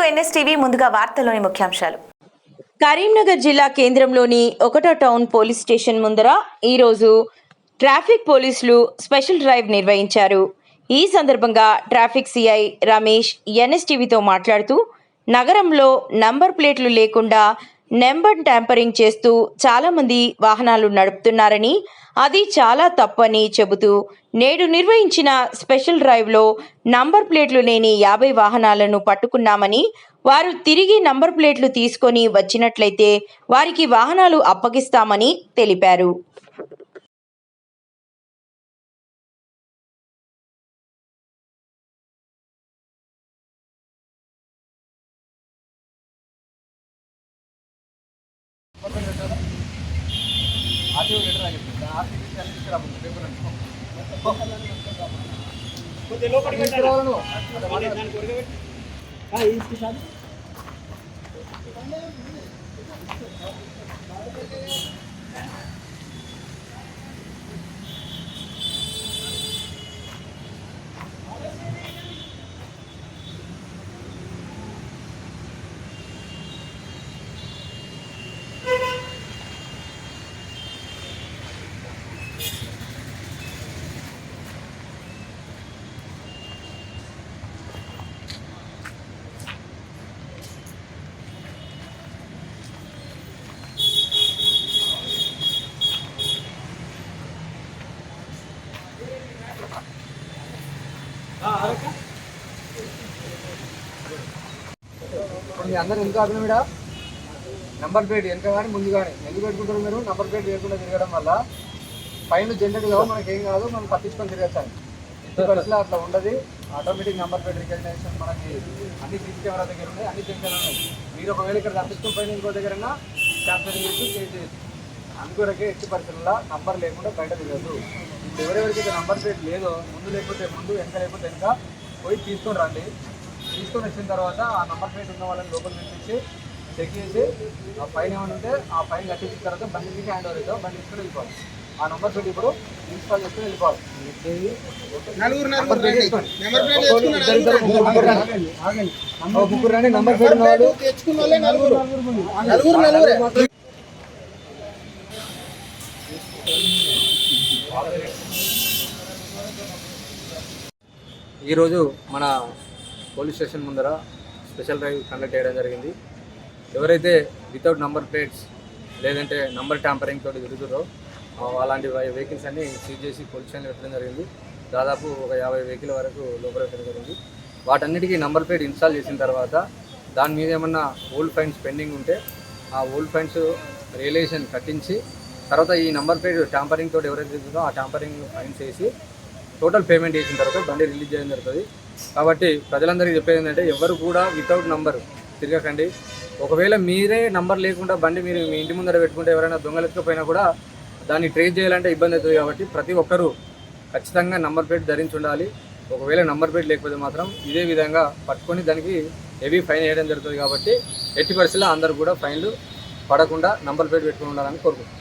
NSTV ముందుగా వార్తల్లోని ముఖ్యాంశాలు. కరీంనగర్ జిల్లా కేంద్రంలోని 1వ టౌన్ పోలీస్ స్టేషన్ ముందర ఈరోజు ట్రాఫిక్ పోలీసులు స్పెషల్ డ్రైవ్ నిర్వహించారు. ఈ సందర్భంగా ట్రాఫిక్ సిఐ రమేష్ ఎన్ఎస్టీవీతో మాట్లాడుతూ నగరంలో నంబర్ ప్లేట్లు లేకుండా నెంబర్ ట్యాంపరింగ్ చేస్తూ చాలామంది వాహనాలు నడుపుతున్నారని, అది చాలా తప్పని చెబుతూ నేడు నిర్వహించిన స్పెషల్ డ్రైవ్లో నంబర్ ప్లేట్లు లేని 50 వాహనాలను పట్టుకున్నామని, వారు తిరిగి నంబర్ ప్లేట్లు తీసుకొని వచ్చినట్లయితే వారికి వాహనాలు అప్పగిస్తామని తెలిపారు. మీ అందరూ ఎందుకు ఆపిన మీద నెంబర్ ప్లేట్ వెనక కానీ ముందు కానీ ఎందుకు పెట్టుకుంటారు? మీరు నెంబర్ ప్లేట్ లేకుండా తిరగడం వల్ల ఫైన్ జనరేట్ కావు, మనకి ఏం కాదు, మనం పట్టించుకొని తిరగచ్చాను. ఇంటి పరిస్థితిలో అట్లా ఉండదు. ఆటోమేటిక్ నెంబర్ ప్లేట్ రికగ్నైజేషన్ మనకి అన్ని సీసీ కెమెరా దగ్గర ఉన్నాయి, అన్ని సెంటర్ ఉన్నాయి. మీరు ఒకవేళ ఇక్కడ తప్పించుకుని పైన ఇంకో దగ్గర క్యాప్చర్ చేసి కేసు చేయొచ్చు. అందుకొరకే ఎట్టి పరిస్థితుల్లో నంబర్ లేకుండా బయట తిరగదు. ఇప్పుడు ఎవరెవరికి నంబర్ ప్లేట్ లేదో ముందు లేకపోతే ముందు, వెనక లేకపోతే వెనక పోయి తీసుకొని రండి. తీసుకొని వచ్చిన తర్వాత ఆ నంబర్ ప్లేట్ ఉన్న వాళ్ళని లోపల పిలిపించి చెక్ చేసి ఆ ఫైన్ ఏమైనా ఉంటే ఆ ఫైన్ కట్టించిన తర్వాత బండి తీసి హ్యాండ్ ఓవర్ అవుతాం, బండి తీసుకొని వెళ్ళిపోవాలి. ఆ నంబర్ ప్లేట్ ఇప్పుడు ఇన్స్టాల్ చేసుకుని వెళ్ళిపోవాలి. ముగ్గురు రండి, నంబర్ ప్లేట్ ఉన్నవాళ్ళు ఈరోజు మన పోలీస్ స్టేషన్ ముందర స్పెషల్ డ్రైవ్ కండక్ట్ చేయడం జరిగింది. ఎవరైతే వితౌట్ నంబర్ ప్లేట్స్ లేదంటే నంబర్ ట్యాంపరింగ్ తోటి తిరుగుతారో అలాంటి వెహికల్స్ అన్నీ సీజ్ చేసి పోలీస్ స్టేషన్లో పెట్టడం జరిగింది. దాదాపు ఒక 50 వెహికల్ వరకు లోపల పెట్టడం జరిగింది. వాటన్నిటికీ నంబర్ ప్లేట్ ఇన్స్టాల్ చేసిన తర్వాత దాని మీద ఏమన్నా ఓల్డ్ ఫైన్స్ పెండింగ్ ఉంటే ఆ ఓల్డ్ ఫైన్స్ రియలైజేషన్ కట్టించి తర్వాత ఈ నంబర్ ప్లేట్ ట్యాంపరింగ్ తోటి ఎవరైతే తిరుగుతుందో ఆ ట్యాంపరింగ్ ఫైన్స్ వేసి టోటల్ పేమెంట్ చేసిన తర్వాత బండి రిలీజ్ చేయడం జరుగుతుంది. కాబట్టి ప్రజలందరికీ చెప్పేది ఏంటంటే ఎవరు కూడా వితౌట్ నంబర్ తిరగకండి. ఒకవేళ మీరే నంబర్ లేకుండా బండి మీరు మీ ఇంటి ముందర పెట్టుకుంటే ఎవరైనా దొంగలెత్తుకపోయినా కూడా దాన్ని ట్రేస్ చేయాలంటే ఇబ్బంది అవుతుంది. కాబట్టి ప్రతి ఒక్కరూ ఖచ్చితంగా నంబర్ ప్లేట్ ధరించి ఉండాలి. ఒకవేళ నంబర్ ప్లేట్ లేకపోతే మాత్రం ఇదే విధంగా పట్టుకొని దానికి హెవీ ఫైన్ వేయడం జరుగుతుంది. కాబట్టి ఎట్టి పరిస్థితుల్లో అందరూ కూడా ఫైన్లు పడకుండా నంబర్ ప్లేట్ పెట్టుకుని ఉండాలని కోరుకుంటున్నాను.